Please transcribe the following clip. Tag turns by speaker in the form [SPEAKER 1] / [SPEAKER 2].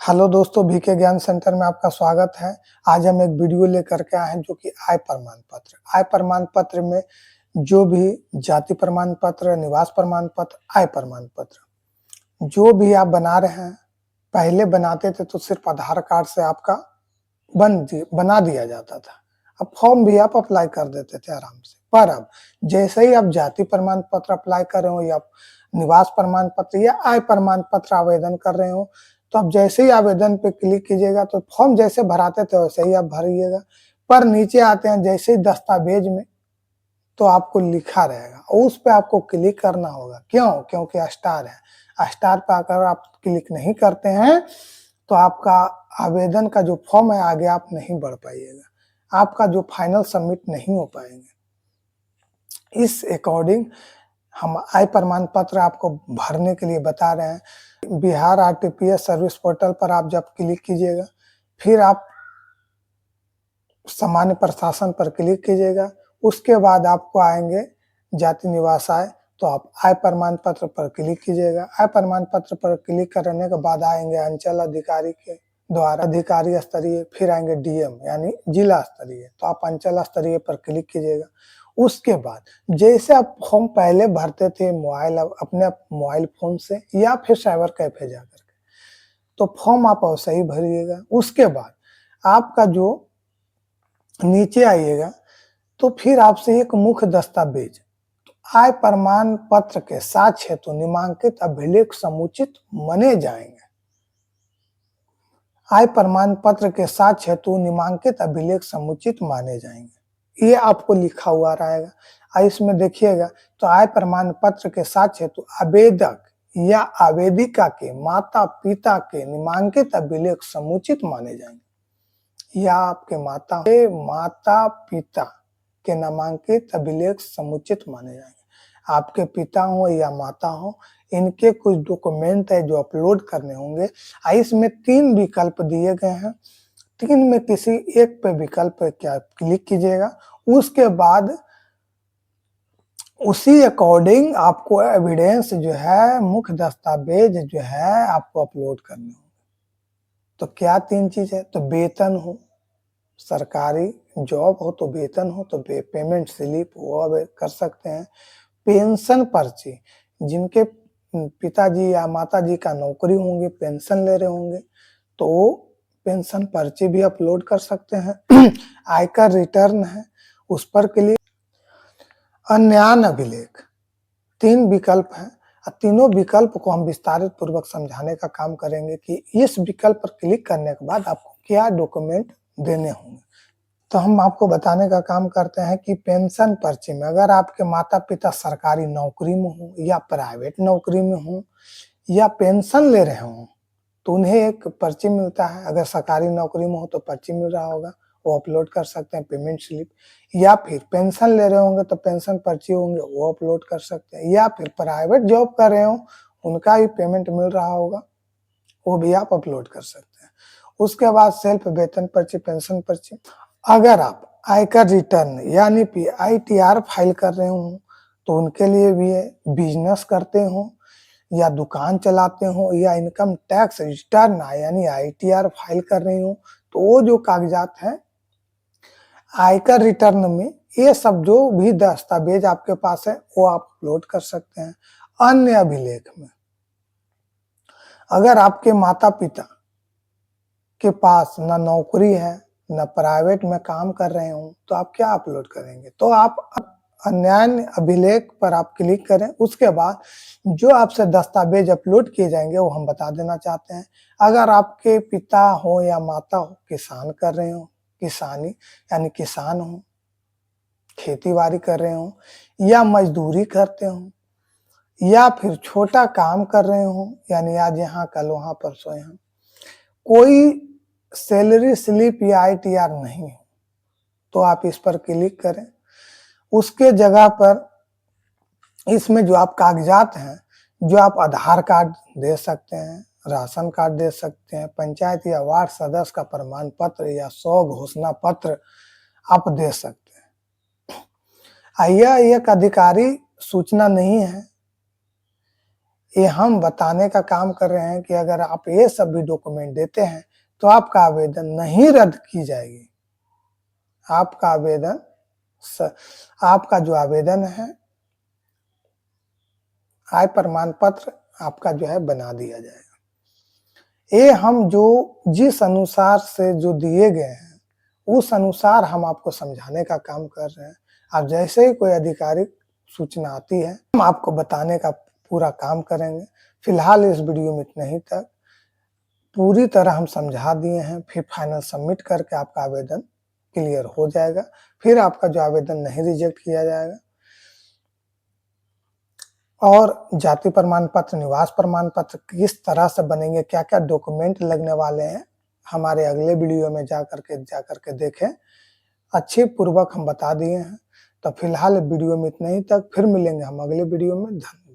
[SPEAKER 1] Hello दोस्तों, BK ज्ञान centre में आपका स्वागत है। आज हम एक वीडियो लेकर के आए हैं जो कि आय प्रमाण पत्र। आय प्रमाण पत्र में जो भी जाति प्रमाण पत्र, निवास प्रमाण पत्र, आय प्रमाण पत्र जो भी आप बना रहे हैं, पहले बनाते थे तो सिर्फ आधार कार्ड से आपका बना दिया जाता था। अब फॉर्म भी आप अप्लाई कर देते थे आराम से। पर अब जैसे ही आप जाति प्रमाण पत्र अप्लाई कर रहे हो या निवास प्रमाण पत्र या आय प्रमाण पत्र आवेदन कर रहे हो, तो आप जैसे ही आवेदन पे क्लिक कीजिएगा तो फॉर्म जैसे भराते थे वैसे ही आप भरिएगा। पर नीचे आते हैं जैसे ही दस्तावेज में, तो आपको लिखा रहेगा, उस पे आपको क्लिक करना होगा। क्यों? क्योंकि स्टार है। स्टार पे अगर आप क्लिक नहीं करते हैं तो आपका आवेदन का जो फॉर्म है आगे आप नहीं बढ़ पाइएगा, आपका जो फाइनल सबमिट नहीं हो पाएंगे। इस अकॉर्डिंग हम आय प्रमाण पत्र आपको भरने के लिए बता रहे हैं। बिहार आरटीपीएस सर्विस पोर्टल पर आप जब क्लिक कीजिएगा, फिर आप सामान्य प्रशासन पर क्लिक कीजिएगा, उसके बाद आपको आएंगे जाति निवास आय, तो आप आय प्रमाण पत्र पर क्लिक कीजिएगा। आय प्रमाण पत्र पर क्लिक करने के बाद आएंगे अंचल अधिकारी के द्वारा अधिकारी स्तरीय, फिर आएंगे डीएम यानी जिला स्तरीय, तो आप अंचल स्तरीय पर क्लिक कीजिएगा। उसके बाद जैसे आप फॉर्म पहले भरते थे अपने मोबाइल फोन से या फिर साइबर कैफे जाकर के, तो फॉर्म आप वैसे ही भरिएगा। उसके बाद आपका जो नीचे आइएगा तो फिर आपसे एक मुख्य दस्तावेज आय प्रमाण पत्र के साक्ष्य हेतु निमांकित अभिलेख समुचित माने जाएंगे। आय प्रमाण पत्र के साक्ष्य हेतु निमांकित अभिलेख समुचित माने जाएंगे, ये आपको लिखा हुआ रहेगा। इसमें देखिएगा तो आय प्रमाण पत्र के साक्ष्य हेतु आवेदक या आवेदिका के माता पिता के निमांकित अभिलेख समुचित माने जाएंगे, या आपके माता पिता के नामांकित अभिलेख समुचित माने जाएंगे। आपके पिता हो या माता हो, इनके कुछ डॉक्यूमेंट है जो अपलोड करने होंगे। इसमें 3 विकल्प दिए गए हैं, 3 में किसी एक पे विकल्प पे क्या क्लिक कीजिएगा। उसके बाद उसी अकॉर्डिंग आपको एविडेंस जो है, मुख्य दस्तावेज जो है आपको अपलोड करने होंगे। तो क्या 3 चीज है? तो वेतन हो, सरकारी जॉब हो तो वेतन हो तो पेमेंट स्लिप वो अब कर सकते हैं। पेंशन पर्ची, जिनके पिताजी या माताजी का नौकरी होंगे, पेंशन ले रहे होंगे, तो पेंशन पर्ची भी अपलोड कर सकते हैं। आयकर रिटर्न है, उस पर क्लिक। अन्यान अभिलेख, 3 विकल्प हैं। तीनों विकल्प को हम विस्तारित पूर्वक समझाने का काम करेंगे कि इस विकल्प पर क्लिक करने के बाद आपको क्या डॉक्यूमेंट देने होंगे। तो हम आपको बताने का काम करते हैं कि पेंशन पर्ची में अगर आपके माता पिता सरकारी नौकरी में हो या प्राइवेट नौकरी में हो या पेंशन ले रहे हो, तो उन्हें एक पर्ची मिलता है। अगर सरकारी नौकरी में हो तो पर्ची मिल रहा होगा, वो अपलोड कर सकते हैं, पेमेंट स्लिप। या फिर पेंशन ले रहे होंगे तो पेंशन पर्ची होंगे, वो अपलोड कर सकते हैं। या फिर प्राइवेट जॉब कर रहे हो, उनका भी पेमेंट मिल रहा होगा, वो भी आप अपलोड कर सकते हैं। उसके बाद सेल्फ वेतन पर्ची, पेंशन पर्ची। अगर आप आयकर रिटर्न यानी आईटीआर फाइल कर रहे हो तो उनके लिए भी है। बिजनेस करते हो या दुकान चलाते हो या इनकम टैक्स रिटर्न यानी आईटीआर फाइल कर रहे हो, तो वो जो कागजात हैं आयकर रिटर्न में, ये सब जो भी दस्तावेज आपके पास है वो आप अपलोड कर सकते हैं। अन्य अभिलेख में अगर आपके माता पिता के पास ना नौकरी है न प्राइवेट में काम कर रहे हो, तो आप क्या अपलोड करेंगे? तो आप अन्य अभिलेख पर आप क्लिक करें। उसके बाद जो आपसे दस्तावेज अपलोड किए जाएंगे वो हम बता देना चाहते हैं। अगर आपके पिता हो या माता हो किसान कर रहे हो, किसानी यानी किसान हो, खेती बाड़ी कर रहे हो या मजदूरी करते हो या फिर छोटा काम कर रहे हो, यानी आज यहाँ कल वहां परसों यहाँ, कोई सैलरी स्लिप या आईटीआर नहीं है, तो आप इस पर क्लिक करें। उसके जगह पर इसमें जो आप कागजात हैं, जो आप आधार कार्ड दे सकते हैं, राशन कार्ड दे सकते हैं, पंचायत या वार्ड सदस्य का प्रमाण पत्र या 100 घोषणा पत्र आप दे सकते हैं। यह एक अधिकारी सूचना नहीं है, ये हम बताने का काम कर रहे हैं कि अगर आप ये सब भी डॉक्यूमेंट देते हैं तो आपका आवेदन नहीं रद्द की जाएगी। आपका आवेदन आपका जो आवेदन है, आय प्रमाण पत्र आपका जो है बना दिया जाएगा। ये हम जो जिस अनुसार से जो दिए गए हैं उस अनुसार हम आपको समझाने का काम कर रहे हैं। अब जैसे ही कोई आधिकारिक सूचना आती है हम आपको बताने का पूरा काम करेंगे। फिलहाल इस वीडियो में इतना ही तक। पूरी तरह हम समझा दिए हैं, फिर फाइनल सबमिट करके आपका आवेदन क्लियर हो जाएगा। फिर आपका जो आवेदन नहीं रिजेक्ट किया जाएगा। और जाति प्रमाण पत्र, निवास प्रमाण पत्र किस तरह से बनेंगे, क्या-क्या डॉक्यूमेंट लगने वाले हैं, हमारे अगले वीडियो में जा करके देखें। अच्छे पूर्वक हम बता दिए हैं। तो फिलहाल वीडियो में इतना ही तक, फिर मिलेंगे हम अगले वीडियो में। धन्यवाद।